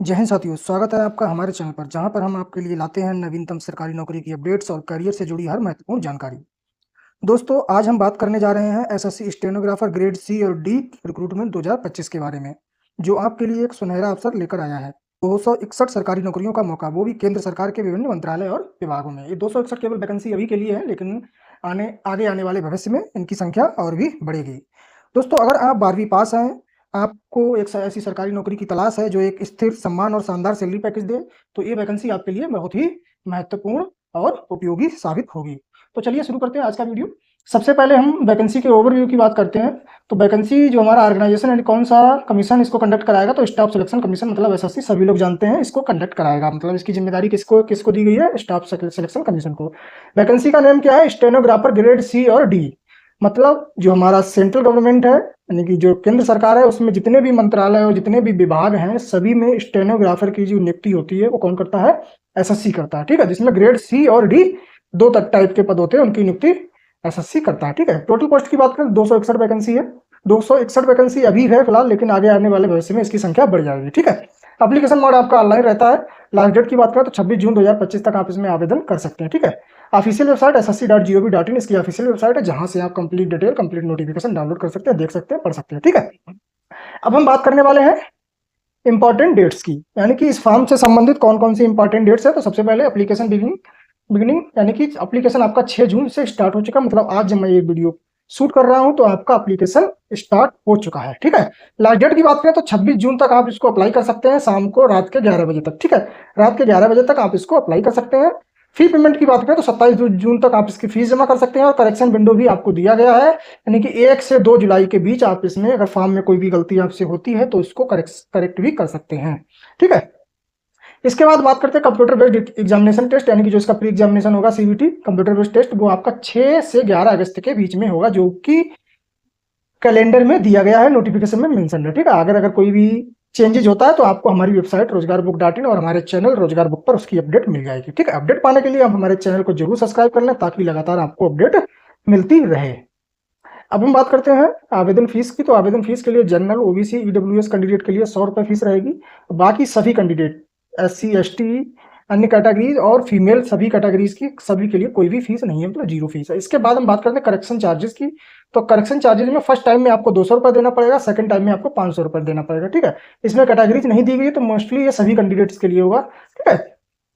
जय हिंद साथियों, स्वागत है आपका हमारे चैनल पर जहां पर हम आपके लिए लाते हैं नवीनतम सरकारी नौकरी की अपडेट्स और करियर से जुड़ी हर महत्वपूर्ण जानकारी। दोस्तों, आज हम बात करने जा रहे हैं एसएससी स्टेनोग्राफर ग्रेड सी और डी रिक्रूटमेंट 2025 के बारे में, जो आपके लिए एक सुनहरा अवसर लेकर आया है। 261 सरकारी नौकरियों का मौका, वो भी केंद्र सरकार के विभिन्न मंत्रालय और विभागों में। ये 261 केवल वैकेंसी अभी के लिए है, लेकिन आगे आने वाले भविष्य में इनकी संख्या और भी बढ़ेगी। दोस्तों, अगर आप 12वीं पास हैं, आपको एक ऐसी सरकारी नौकरी की तलाश है जो एक स्थिर सम्मान और शानदार सैलरी पैकेज दे, तो ये वैकेंसी आपके लिए बहुत ही महत्वपूर्ण और उपयोगी साबित होगी। तो चलिए शुरू करते हैं आज का वीडियो। सबसे पहले हम वैकेंसी के ओवरव्यू की बात करते हैं। तो वैकेंसी जो हमारा ऑर्गेनाइजेशन यानी कौन सा कमीशन इसको कंडक्ट कराएगा, तो स्टाफ सिलेक्शन कमीशन मतलब एसएससी सभी लोग जानते हैं इसको कंडक्ट कराएगा। मतलब इसकी जिम्मेदारी किसको किसको दी गई है? स्टाफ सिलेक्शन कमीशन को। वैकेंसी का नेम क्या है? स्टेनोग्राफर ग्रेड सी और डी। मतलब जो हमारा सेंट्रल गवर्नमेंट है यानी कि जो केंद्र सरकार है, उसमें जितने भी मंत्रालय और जितने भी विभाग हैं सभी में स्टेनोग्राफर की जो नियुक्ति होती है वो कौन करता है? एसएससी करता है। ठीक है, जिसमें ग्रेड सी और डी दो टाइप के पद होते हैं, उनकी नियुक्ति एसएससी करता है। ठीक है, टोटल पोस्ट की बात करें 261 वैकेंसी है। 261 वैकेंसी अभी है फिलहाल, लेकिन आगे आने वाले भविष्य में इसकी संख्या बढ़ जाएगी। ठीक है, एप्लीकेशन मोड आपका ऑनलाइन रहता है। लास्ट डेट की बात करें तो 26 जून 2025 तक आप इसमें आवेदन कर सकते हैं। ठीक है, ऑफिशियल वेबसाइट ssc.gov.in इसकी ऑफिशियल वेबसाइट है, जहां से आप complete detail complete notification download कर सकते हैं, देख सकते हैं, पढ़ सकते हैं। ठीक है, अब हम बात करने वाले हैं इंपॉर्टेंट डेट्स की, यानी कि इस फॉर्म से संबंधित कौन कौन सी इंपॉर्टेंट डेट्स है। तो सबसे पहले एप्लीकेशन बिगिनिंग यानी कि एप्लीकेशन आपका 6 जून से स्टार्ट हो चुका, मतलब आज जब मैं ये वीडियो शूट कर रहा हूं तो आपका एप्लीकेशन स्टार्ट हो चुका है। ठीक है, लास्ट डेट की बात करें तो 26 जून तक आप इसको अप्लाई कर सकते हैं, शाम को रात के 11 बजे तक। ठीक है, रात के 11 बजे तक आप इसको अप्लाई कर सकते हैं। फी पेमेंट की बात करें तो 27 जून तक आप इसकी फीस जमा कर सकते हैं और करेक्शन विंडो भी आपको दिया गया है, यानी कि 1 से 2 जुलाई के बीच आप इसमें अगर फॉर्म में कोई भी गलती आपसे होती है तो इसको करेक्ट भी कर सकते हैं। ठीक है, इसके बाद बात करते हैं कंप्यूटर बेस्ड एग्जामिनेशन टेस्ट, यानी कि जो इसका प्री एग्जामिनेशन होगा सीबीटी कंप्यूटर बेस्ड टेस्ट, वो आपका 6 से 11 अगस्त के बीच में होगा, जो कि कैलेंडर में दिया गया है, नोटिफिकेशन में मेंशन है। ठीक है, अगर कोई भी चेंजेज होता है तो आपको हमारी वेबसाइट रोजगारबुक.in और हमारे चैनल रोजगार बुक पर उसकी अपडेट मिल जाएगी। ठीक है, अपडेट पाने के लिए आप हमारे चैनल को जरूर सब्सक्राइब कर लें ताकि लगातार आपको अपडेट मिलती रहे। अब हम बात करते हैं आवेदन फीस की। तो आवेदन फीस के लिए जनरल, ओबीसी, ईडब्ल्यूएस कैंडिडेट के लिए 100 रुपये फीस रहेगी। बाकी सभी कैंडिडेट SC ST अन्य कैटेगरीज और फीमेल सभी कैटेगरीज की सभी के लिए कोई भी फीस नहीं है, मतलब जीरो फीस है। इसके बाद हम बात करते हैं करेक्शन चार्जेस की। तो करेक्शन चार्जेस में फर्स्ट टाइम में आपको 200 रुपये देना पड़ेगा, सेकंड टाइम में आपको 500 रुपये देना पड़ेगा। ठीक है, इसमें कैटेगरीज नहीं दी गई, तो मोस्टली ये सभी कैंडिडेट्स के लिए होगा। ठीक है,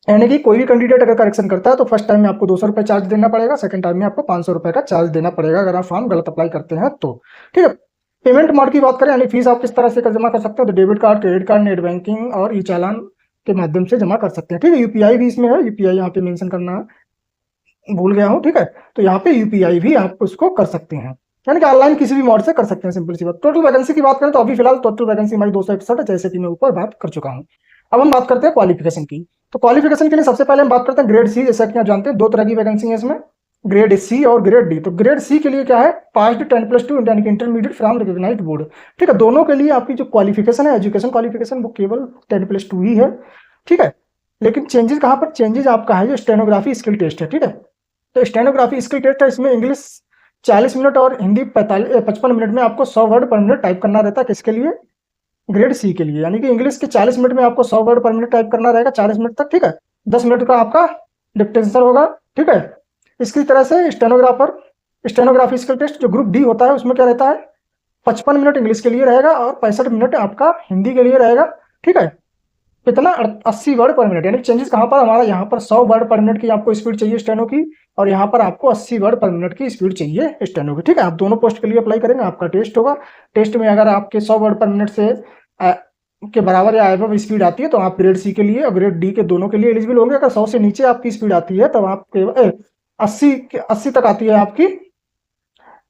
यानी कि कोई भी कैंडिडेट अगर करेक्शन करता है तो फर्स्ट टाइम में आपको 200 रुपये चार्ज देना पड़ेगा, सेकंड टाइम में आपको 500 रुपये का चार्ज देना पड़ेगा अगर आप फॉर्म गलत अप्लाई करते हैं तो। ठीक है, पेमेंट मोड की बात करें यानी फीस आप किस तरह से जमा कर सकते हैं, तो debit card, credit card, net banking और ई चालान के माध्यम से जमा कर सकते हैं। ठीक है, यूपीआई भी इसमें है, यूपीआई यहाँ पे मेंशन करना भूल गया हूँ। ठीक है, तो यहाँ पे यूपीआई भी आप उसको कर सकते हैं, यानी कि ऑनलाइन किसी भी मोड से कर सकते हैं, सिंपल सी बात। टोटल वैकेंसी की बात करें तो अभी फिलहाल टोटल वैकेंसी हमारी 261 है, जैसे कि मैं ऊपर बात कर चुका हूँ। अब हम बात करते हैं क्वालिफिकेशन की। तो क्वालिफिकेशन के लिए सबसे पहले हम बात करते हैं ग्रेड सी। जैसा कि आप जानते हैं दो तरह की वैकेंसी है इसमें, ग्रेड सी और ग्रेड डी। तो ग्रेड सी के लिए क्या है? पास्ड 10+2 यानी कि इंटरमीडिएट फ्रॉम रिकॉग्नाइज्ड बोर्ड। ठीक है, दोनों के लिए आपकी जो क्वालिफिकेशन है, एजुकेशन क्वालिफिकेशन, वो केवल 10+2 ही है। ठीक है, लेकिन चेंजेस कहाँ पर? चेंजेस आपका है जो स्टेनोग्राफी स्किल टेस्ट है। ठीक है, तो स्टेनोग्राफी स्किल टेस्ट है, इसमें इंग्लिश 40 मिनट और हिंदी 55 मिनट में आपको 100 वर्ड पर मिनट टाइप करना रहता है। किसके लिए? ग्रेड सी के लिए, यानी कि इंग्लिश के 40 मिनट में आपको 100 वर्ड पर मिनट टाइप करना रहेगा 40 मिनट तक। ठीक है, 10 मिनट का आपका डिक्टेशन होगा। ठीक है, इसकी तरह से स्टेनोग्राफी स्किल टेस्ट जो ग्रुप डी होता है उसमें क्या रहता है? 55 मिनट इंग्लिश के लिए रहेगा और 65 मिनट आपका हिंदी के लिए रहेगा। ठीक है, कितना? 80 वर्ड पर मिनट। यानी चेंजेस कहाँ पर? हमारा यहाँ पर 100 वर्ड पर मिनट की आपको स्पीड चाहिए स्टेनो की, और यहाँ पर आपको 80 वर्ड पर मिनट की स्पीड चाहिए स्टेनो की। ठीक है, आप दोनों पोस्ट के लिए अप्लाई करेंगे, आपका टेस्ट होगा। टेस्ट में अगर आपके 100 वर्ड पर मिनट से के बराबर या एबव स्पीड आती है तो आप ग्रेड सी के लिए और ग्रेड डी के दोनों के लिए एलिजिबल होंगे। अगर 100 से नीचे आपकी स्पीड आती है तब आप 80 तक आती है आपकी,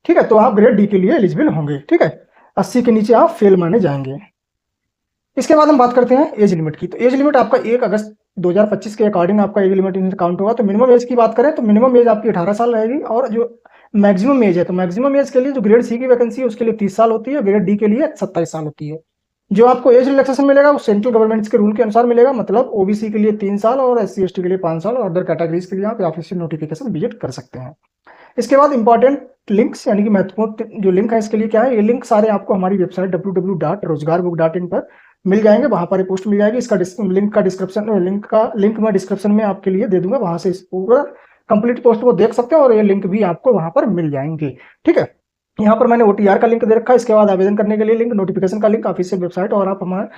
ठीक है, तो आप ग्रेड डी के लिए एलिजिबल होंगे। ठीक है, 80 के नीचे आप फेल माने जाएंगे। इसके बाद हम बात करते हैं एज लिमिट की। तो एज लिमिट आपका 1 अगस्त 2025 के अकॉर्डिंग आपका एज लिमिट काउंट होगा। तो मिनिमम एज की बात करें तो मिनिमम एज आपकी 18 साल रहेगी, और जो मैक्सिमम एज है तो मैक्सिमम एज के लिए जो ग्रेड सी की वैकेंसी है उसके लिए 30 साल होती है, ग्रेड डी के लिए 27 साल होती है। जो आपको एज रिलैक्सेशन मिलेगा वो सेंट्रल गवर्नमेंट के रूल के अनुसार मिलेगा, मतलब ओबीसी के लिए 3 साल और SC ST के लिए 5 साल और अदर कैटेगरीज के लिए आप ऑफिशियल नोटिफिकेशन विजिट कर सकते हैं। इसके बाद इंपॉर्टेंट लिंक्स यानी कि महत्वपूर्ण जो लिंक है इसके लिए क्या है? ये लिंक सारे आपको हमारी वेबसाइट www.rozgarbook.in पर मिल जाएंगे, वहां पर पोस्ट मिल जाएगी। इसका लिंक मैं डिस्क्रिप्शन में आपके लिए दे दूंगा, वहां से इस पूरा कंप्लीट पोस्ट को देख सकते हैं और ये लिंक भी आपको वहां पर मिल जाएंगे। ठीक है, यहाँ पर मैंने OTR का लिंक दे रखा है, इसके बाद आवेदन करने के लिए लिंक, नोटिफिकेशन का लिंक, ऑफिशियल वेबसाइट, और आप हमारे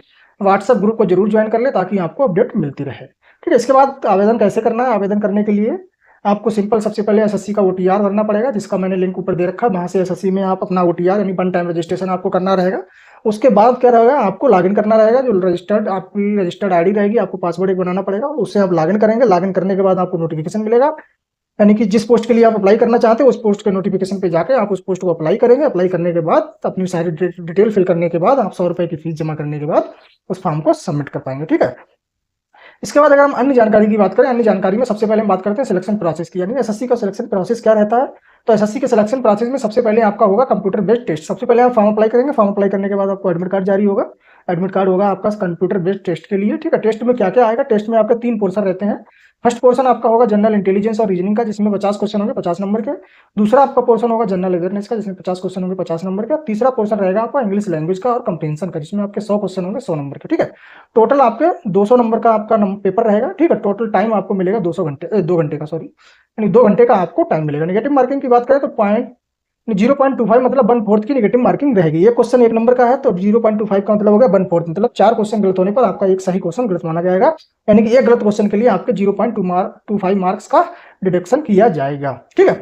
व्हाट्सएप ग्रुप को जरूर ज्वाइन कर ले ताकि आपको अपडेट मिलती रहे। ठीक है, इसके बाद आवेदन कैसे करना है? आवेदन करने के लिए आपको सिंपल सबसे पहले SSC का OTR भरना पड़ेगा, जिसका मैंने लिंक ऊपर दे रखा है। वहां से SSC में आप अपना OTR यानी वन टाइम रजिस्ट्रेशन आपको करना रहेगा। उसके बाद क्या रहेगा, आपको लॉगिन करना रहेगा। जो आपकी रजिस्टर्ड ID रहेगी, आपको पासवर्ड एक बनाना पड़ेगा, उससे आप लॉगिन करेंगे। लॉगिन करने के बाद आपको नोटिफिकेशन मिलेगा, यानी कि जिस पोस्ट के लिए आप अप्लाई करना चाहते हैं उस पोस्ट के नोटिफिकेशन पे जाकर आप उस पोस्ट को अप्लाई करेंगे। अप्लाई करने के बाद अपनी सारी डिटेल फिल करने के बाद आप 100 रुपए की फीस जमा करने के बाद उस फॉर्म को सबमिट कर पाएंगे। ठीक है, इसके बाद अगर हम अन्य जानकारी की बात करें, अन्य जानकारी में सबसे पहले हम बात करते हैं सिलेक्शन प्रोसेस की, यानी SSC का सिलेक्शन प्रोसेस क्या रहता है। तो SSC के सिलेक्शन प्रोसेस में सबसे पहले आपका होगा कंप्यूटर बेस्ड टेस्ट। सबसे पहले आप फॉर्म अप्लाई करेंगे, फॉर्म अप्लाई करने के बाद आपको एडमिट कार्ड जारी होगा। एडमिट कार्ड होगा आपका कंप्यूटर बेस्ड टेस्ट के लिए। ठीक है, टेस्ट में क्या क्या आएगा? टेस्ट में आपके 3 पोर्शन रहते हैं। फर्स्ट पोर्शन आपका होगा जनरल इंटेलिजेंस और रीजनिंग का, जिसमें 50 क्वेश्चन होंगे 50 नंबर के। दूसरा आपका पोर्शन होगा जनरल अवेयरनेस का, जिसमें 50 क्वेश्चन होंगे 50 नंबर के। तीसरा पोर्शन रहेगा आपका इंग्लिश लैंग्वेज का और कंप्रीहेंशन का, जिसमें आपके 100 क्वेश्चन होंगे 100 नंबर के। ठीक है, टोटल आपके 200 नंबर का आपका पेपर रहेगा। ठीक है, टोटल टाइम आपको मिलेगा 2 घंटे का, सॉरी, यानी 2 घंटे का आपको टाइम मिलेगा। नेगेटिव मार्किंग की बात करें तो 0.25 मतलब 1/4 की नेगेटिव मार्किंग रहेगी। ये क्वेश्चन 1 नंबर का है तो 0.25 का मतलब हो गया 1/4, मतलब 4 क्वेश्चन गलत होने पर आपका एक सही क्वेश्चन गलत माना जाएगा, यानी कि एक गलत क्वेश्चन के लिए आपके 0.25 मार्क्स का डिडक्शन किया जाएगा। ठीक है,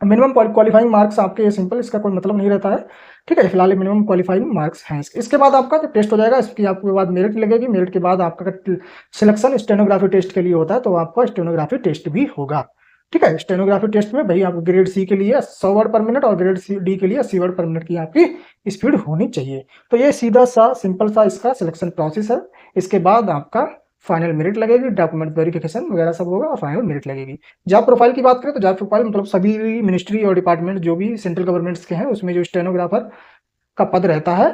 मिनिमम क्वालिफाइंग मार्क्स आपके सिंपल, इसका कोई मतलब नहीं रहता है। ठीक है, फिलहाल मिनिमम क्वालिफाइंग मार्क्स हैं। इसके बाद आपका जो टेस्ट हो जाएगा, इसकी आपके बाद मेरिट लगेगी। मेरिट के बाद आपका सिलेक्शन स्टेनोग्राफी टेस्ट के लिए होता है, तो आपका स्टेनोग्राफी टेस्ट भी होगा। ठीक है, स्टेनोग्राफी टेस्ट में भाई आप ग्रेड C के लिए 100 वर्ड पर मिनट और ग्रेड D के लिए 80 वर्ड पर मिनट की आपकी स्पीड होनी चाहिए। तो ये सीधा सा सिंपल सा इसका सिलेक्शन प्रोसेस है। इसके बाद आपका फाइनल मेरिट लगेगी, डॉक्यूमेंट वेरिफिकेशन वगैरह सब होगा और फाइनल मेरिट लगेगी। जॉब प्रोफाइल की बात करें तो जॉब प्रोफाइल मतलब सभी मिनिस्ट्री और डिपार्टमेंट जो भी सेंट्रल गवर्नमेंट्स के हैं उसमें जो स्टेनोग्राफर का पद रहता है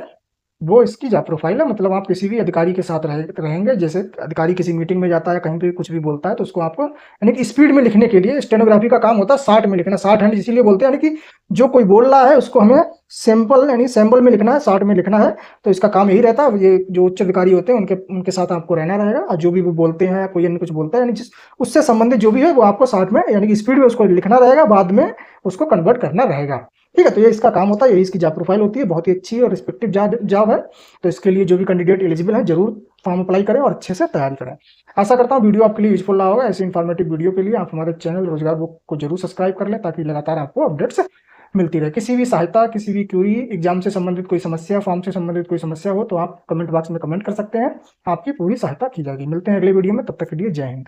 वो इसकी जॉब प्रोफाइल है। मतलब आप किसी भी अधिकारी के साथ रहेंगे, जैसे अधिकारी किसी मीटिंग में जाता है, कहीं पे कुछ भी बोलता है तो उसको आपको यानी कि स्पीड में लिखने के लिए स्टेनोग्राफी का काम होता है 60 में लिखना। 60 हैंड इसीलिए बोलते हैं, यानी कि जो कोई बोल रहा है उसको हमें सैंपल यानी सैंपल में लिखना है, 60 में लिखना है। तो इसका काम यही रहता है। ये जो उच्च अधिकारी होते हैं उनके साथ आपको रहना रहेगा, और जो भी वो बोलते हैं कोई अन्य कुछ बोलता है यानी जिस उससे संबंधित जो भी है वो आपको 60 में यानी कि स्पीड में उसको लिखना रहेगा, बाद में उसको कन्वर्ट करना रहेगा। ठीक है, तो ये इसका काम होता है, यही इसकी जॉब प्रोफाइल होती है। बहुत ही अच्छी और रिस्पेक्टिव जॉब है। तो इसके लिए जो भी कैंडिडेट एलिजिबल है जरूर फॉर्म अप्लाई करें और अच्छे से तैयारी करें। आशा करता हूँ वीडियो आपके लिए यूजफुल रहा होगा। ऐसे इन्फॉर्मेटिव वीडियो के लिए आप हमारे चैनल रोजगार बुक को जरूर सब्सक्राइब कर लें ताकि लगातार आपको अपडेट्स मिलती रहे। किसी भी सहायता, किसी भी क्यूरी, एग्जाम से संबंधित कोई समस्या, फॉर्म से संबंधित कोई समस्या हो तो आप कमेंट बॉक्स में कमेंट कर सकते हैं, आपकी पूरी सहायता की जाएगी। मिलते हैं अगले वीडियो में, तब तक के लिए जय हिंद।